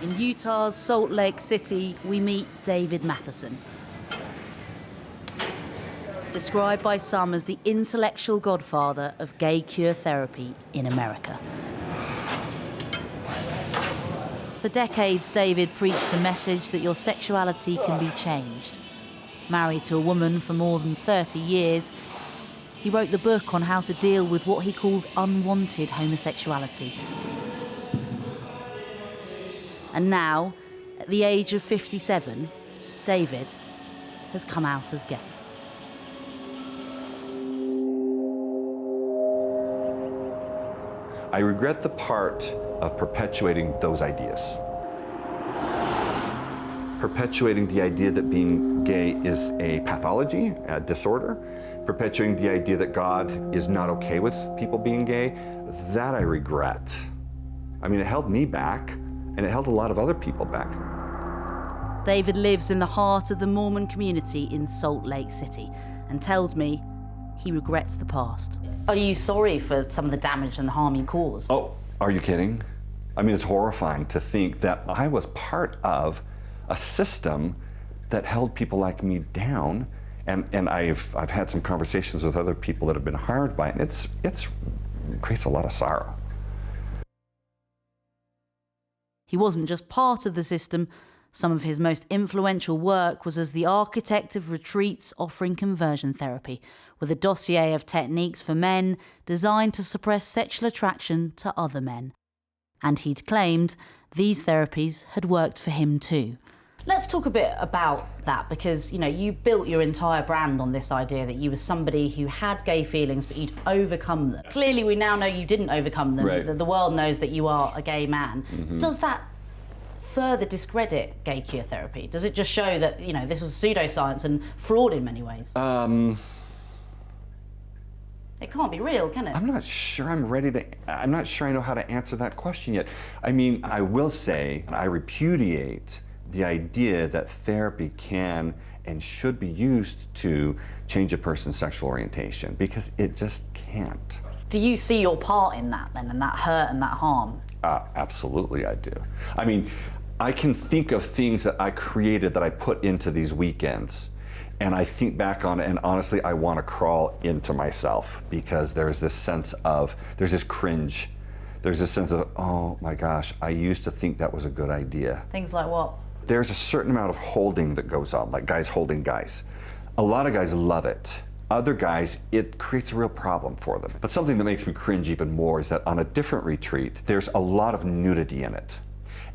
In Utah's Salt Lake City, we meet David Matheson. Described by some as the intellectual godfather of gay cure therapy in America. For decades, David preached a message that your sexuality can be changed. Married to a woman for more than 30 years, he wrote the book on how to deal with what he called unwanted homosexuality. And now, at the age of 57, David has come out as gay. I regret the part of perpetuating those ideas. Perpetuating the idea that being gay is a pathology, a disorder. Perpetuating the idea that God is not okay with people being gay, that I regret. I mean, it held me back, and it held a lot of other people back. David lives in the heart of the Mormon community in Salt Lake City and tells me he regrets the past. Are you sorry for some of the damage and harm you caused? Oh, are you kidding? I mean, it's horrifying to think that I was part of a system that held people like me down, and I've had some conversations with other people that have been harmed by it, and it creates a lot of sorrow. He wasn't just part of the system. Some of his most influential work was as the architect of retreats offering conversion therapy, with a dossier of techniques for men designed to suppress sexual attraction to other men. And he'd claimed these therapies had worked for him too. Let's talk a bit about that, because, you know, you built your entire brand on this idea that you were somebody who had gay feelings, but you'd overcome them. Clearly, we now know you didn't overcome them. Right. The world knows that you are a gay man. Mm-hmm. Does that further discredit gay cure therapy? Does it just show that, you know, this was pseudoscience and fraud in many ways? It can't be real, can it? I'm not sure I'm not sure I know how to answer that question yet. I mean, I will say I repudiate the idea that therapy can and should be used to change a person's sexual orientation, because it just can't. Do you see your part in that then, and that hurt and that harm? Absolutely I do. I mean, I can think of things that I created that I put into these weekends, and I think back on it, and honestly, I want to crawl into myself, because there's this cringe. There's this sense of, oh my gosh, I used to think that was a good idea. Things like what? There's a certain amount of holding that goes on, like guys holding guys. A lot of guys love it. Other guys, it creates a real problem for them. But something that makes me cringe even more is that on a different retreat, there's a lot of nudity in it.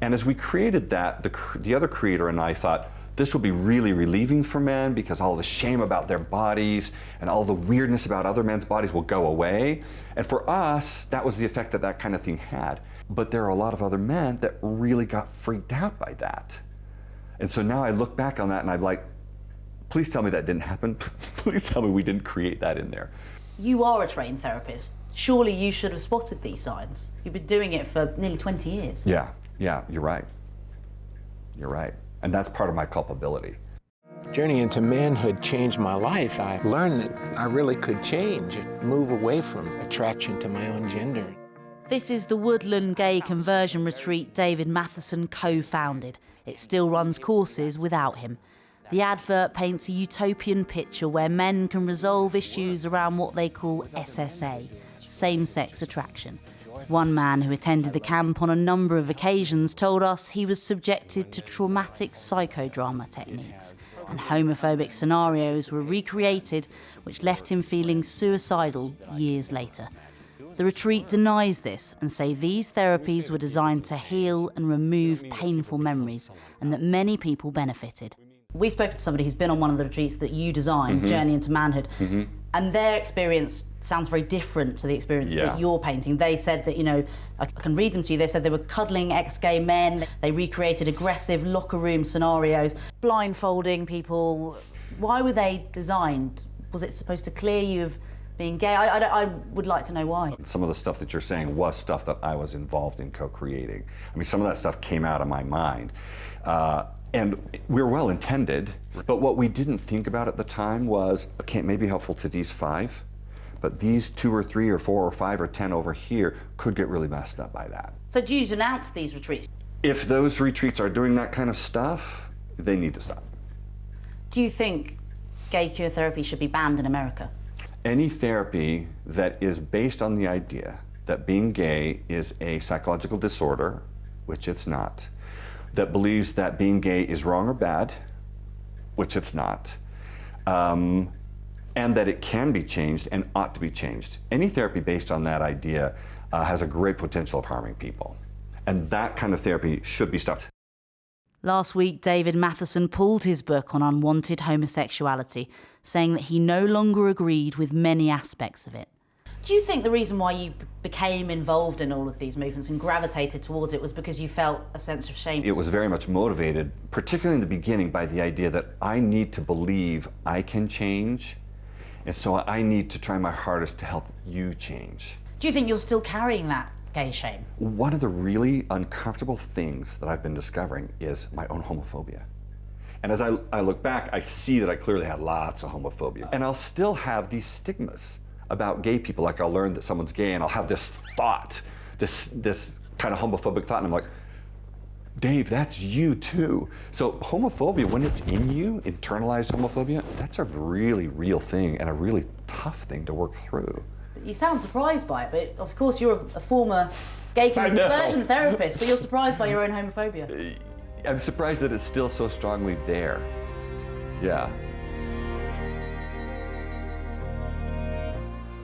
And as we created that, the other creator and I thought, this will be really relieving for men, because all the shame about their bodies and all the weirdness about other men's bodies will go away. And for us, that was the effect that that kind of thing had. But there are a lot of other men that really got freaked out by that. And so now I look back on that and I'm like, please tell me that didn't happen. Please tell me we didn't create that in there. You are a trained therapist. Surely you should have spotted these signs. You've been doing it for nearly 20 years. Yeah, you're right. You're right. And that's part of my culpability. Journey into manhood changed my life. I learned that I really could change and move away from attraction to my own gender. This is the Woodland Gay Conversion Retreat David Matheson co-founded. It still runs courses without him. The advert paints a utopian picture where men can resolve issues around what they call SSA, same-sex attraction. One man who attended the camp on a number of occasions told us he was subjected to traumatic psychodrama techniques, and homophobic scenarios were recreated, which left him feeling suicidal years later. The retreat denies this and say these therapies were designed to heal and remove painful memories, and that many people benefited. We spoke to somebody who's been on one of the retreats that you designed, Journey into Manhood, and their experience sounds very different to the experience that you're painting. They said that, you know, I can read them to you, they said they were cuddling ex-gay men, they recreated aggressive locker room scenarios, blindfolding people. Why were they designed? Was it supposed to clear you of being gay? I would like to know why. Some of the stuff that you're saying was stuff that I was involved in co-creating. I mean, some of that stuff came out of my mind. And we were well intended, but what we didn't think about at the time was, okay, it may be helpful to these 5, but these 2 or 3 or 4 or 5 or 10 over here could get really messed up by that. So do you denounce these retreats? If those retreats are doing that kind of stuff, they need to stop. Do you think gay queer therapy should be banned in America? Any therapy that is based on the idea that being gay is a psychological disorder, which it's not, that believes that being gay is wrong or bad, which it's not, and that it can be changed and ought to be changed. Any therapy based on that idea has a great potential of harming people. And that kind of therapy should be stopped. Last week, David Matheson pulled his book on unwanted homosexuality, saying that he no longer agreed with many aspects of it. Do you think the reason why you became involved in all of these movements and gravitated towards it was because you felt a sense of shame? It was very much motivated, particularly in the beginning, by the idea that I need to believe I can change, and so I need to try my hardest to help you change. Do you think you're still carrying that gay shame? One of the really uncomfortable things that I've been discovering is my own homophobia. And as I look back, I see that I clearly had lots of homophobia. And I'll still have these stigmas about gay people. Like I'll learn that someone's gay and I'll have this thought, this kind of homophobic thought, and I'm like, Dave, that's you too. So homophobia, when it's in you, internalized homophobia, that's a really real thing and a really tough thing to work through. You sound surprised by it, but of course you're a former gay conversion therapist, but you're surprised by your own homophobia. I'm surprised that it's still so strongly there. Yeah.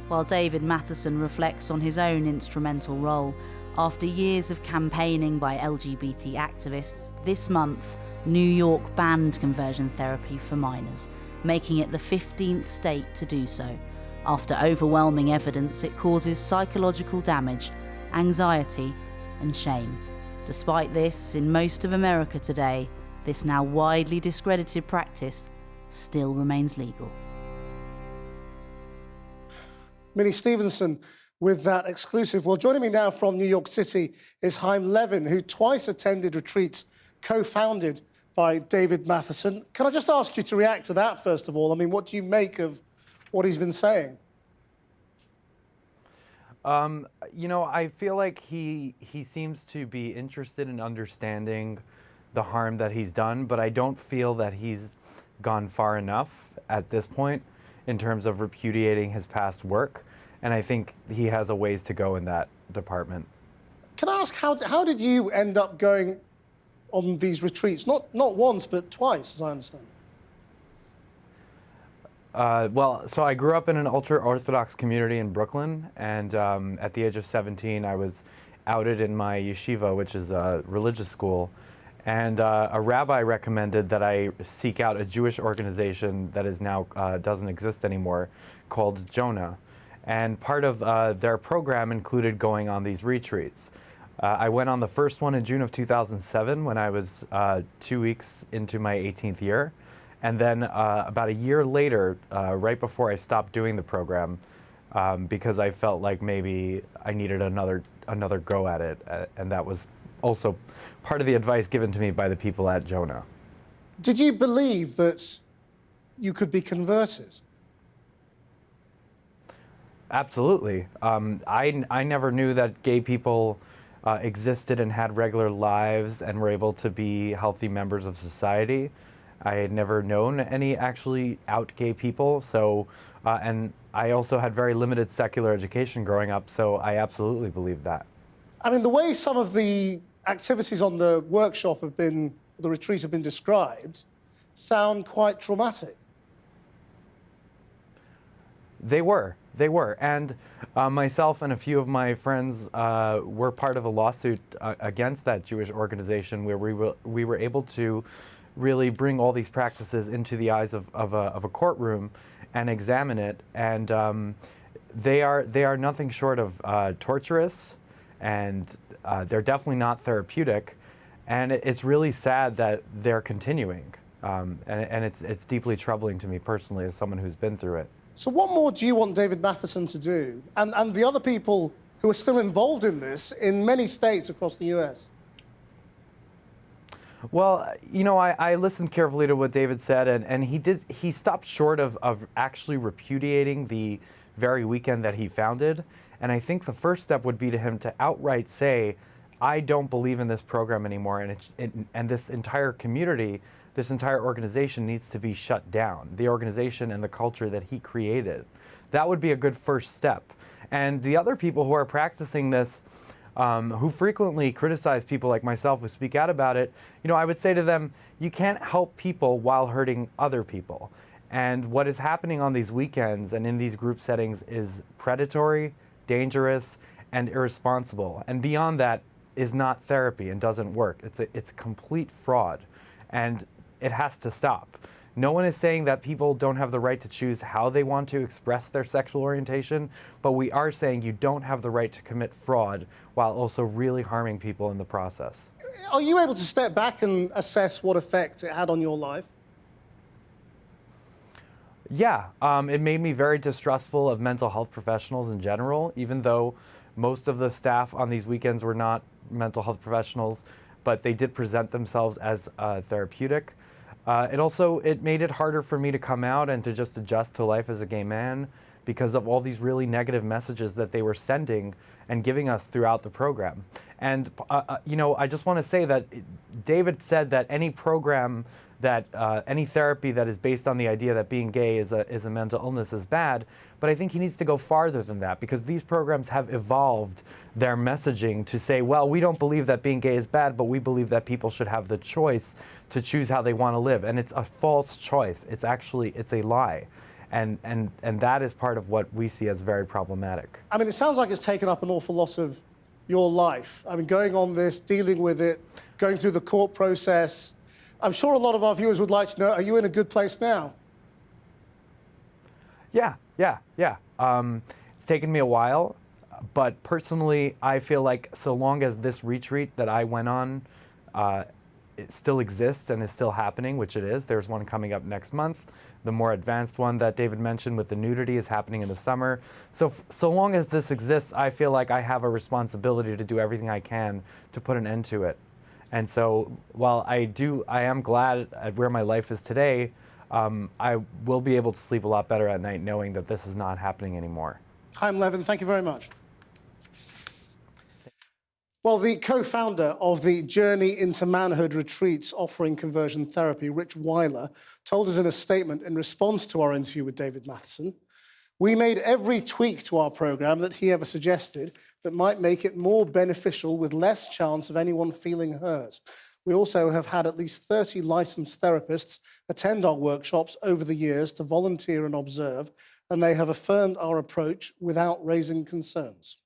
While David Matheson reflects on his own instrumental role, after years of campaigning by LGBT activists, this month, New York banned conversion therapy for minors, making it the 15th state to do so. After overwhelming evidence, it causes psychological damage, anxiety, and shame. Despite this, in most of America today, this now widely discredited practice still remains legal. Minnie Stevenson with that exclusive. Well, joining me now from New York City is Chaim Levin, who twice attended retreats co-founded by David Matheson. Can I just ask you to react to that, first of all? I mean, what do you make of what he's been saying? You know, I feel like he seems to be interested in understanding the harm that he's done, but I don't feel that he's gone far enough at this point in terms of repudiating his past work, and I think he has a ways to go in that department. Can I ask, how did you end up going on these retreats? Not once, but twice, as I understand. Well, so I grew up in an ultra-Orthodox community in Brooklyn, and at the age of 17, I was outed in my yeshiva, which is a religious school, and a rabbi recommended that I seek out a Jewish organization that is now doesn't exist anymore, called Jonah. And part of their program included going on these retreats. I went on the first one in June of 2007 when I was 2 weeks into my 18th year. And then about a year later, right before I stopped doing the program, because I felt like maybe I needed another go at it, and that was also part of the advice given to me by the people at Jonah. Did you believe that you could be converted? Absolutely. I never knew that gay people existed and had regular lives and were able to be healthy members of society. I had never known any actually out gay people, so and I also had very limited secular education growing up, so I absolutely believed that. I mean, the way some of the activities on the workshop have been, the retreat have been described, sound quite traumatic. They were, and myself and a few of my friends were part of a lawsuit against that Jewish organization where we were able to really bring all these practices into the eyes of a courtroom and examine it, and they are nothing short of torturous, and they're definitely not therapeutic, and it's really sad that they're continuing, and it's deeply troubling to me personally as someone who's been through it. So what more do you want David Matheson to do, and the other people who are still involved in this in many states across the US? Well, you know, I listened carefully to what David said, and he stopped short of actually repudiating the very weekend that he founded. And I think the first step would be to him to outright say, I don't believe in this program anymore, and this entire community, this entire organization needs to be shut down. The organization and the culture that he created. That would be a good first step. And the other people who are practicing this, who frequently criticize people like myself who speak out about it, I would say to them, you can't help people while hurting other people. And what is happening on these weekends and in these group settings is predatory, dangerous, and irresponsible. And beyond that is not therapy and doesn't work. It's complete fraud, and it has to stop. No one is saying that people don't have the right to choose how they want to express their sexual orientation, but we are saying you don't have the right to commit fraud while also really harming people in the process. Are you able to step back and assess what effect it had on your life? Yeah, it made me very distrustful of mental health professionals in general, even though most of the staff on these weekends were not mental health professionals, but they did present themselves as therapeutic. It made it harder for me to come out and to just adjust to life as a gay man because of all these really negative messages that they were sending and giving us throughout the program. And, I just want to say that David said that any program that any therapy that is based on the idea that being gay is a mental illness is bad, but I think he needs to go farther than that, because these programs have evolved their messaging to say, well, we don't believe that being gay is bad, but we believe that people should have the choice to choose how they want to live. And it's a false choice. It's a lie. And that is part of what we see as very problematic. I mean, it sounds like it's taken up an awful lot of your life. I mean, going on this, dealing with it, going through the court process. I'm sure a lot of our viewers would like to know, are you in a good place now? Yeah. It's taken me a while, but personally, I feel like so long as this retreat that I went on, it still exists and is still happening, which it is. There's one coming up next month. The more advanced one that David mentioned with the nudity is happening in the summer. So long as this exists, I feel like I have a responsibility to do everything I can to put an end to it. And so while I am glad at where my life is today, I will be able to sleep a lot better at night knowing that this is not happening anymore. Chaim Levin, thank you very much. Well, the co-founder of the Journey into Manhood retreats offering conversion therapy, Rich Weiler, told us in a statement in response to our interview with David Matheson, "We made every tweak to our program that he ever suggested that might make it more beneficial with less chance of anyone feeling hurt. We also have had at least 30 licensed therapists attend our workshops over the years to volunteer and observe, and they have affirmed our approach without raising concerns."